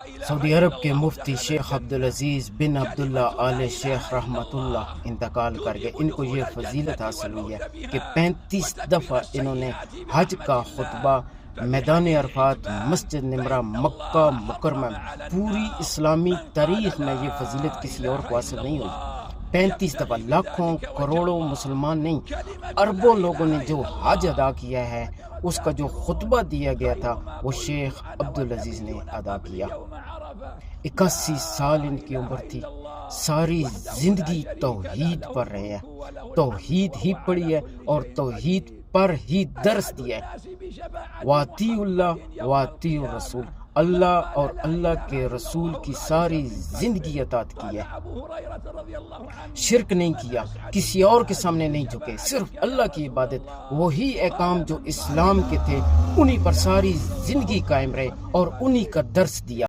Saudi अरब के मुफ्ती शेख अब्दुल अजीज़ बिन अब्दुल्ला आले शेख रहमतुल्लाह इंतकाल कर गए। इनको ये फजीलत हासिल हुई है कि 35 दफ़ा इन्होंने हज का खुतबा मैदान अरफात, मस्जिद निमरा, मक्का मुकरमा, पूरी इस्लामी तारीख में ये फजीलत किसी और को हासिल नहीं हुई। 35 दफ़ा, लाखों करोड़ों मुसलमान नहीं, अरबों लोगों ने जो हज अदा किया है, उसका जो खुतबा दिया गया था वो शेख अब्दुल अजीज़ ने अदा किया। 81 साल इनकी उम्र थी। सारी जिंदगी तौहीद पर रहे हैं, तौहीद ही पढ़ी है और तौहीद पर ही दर्स दिया है। वातीउल्लाह वातीउर रसूल, अल्लाह और अल्लाह के रसूल की सारी जिंदगी अतात की है। शिरक नहीं किया, किसी और के सामने नहीं झुके, सिर्फ अल्लाह की इबादत, वही अहकाम जो इस्लाम के थे उन्हीं पर सारी जिंदगी कायम रहे और उन्हीं का दर्स दिया।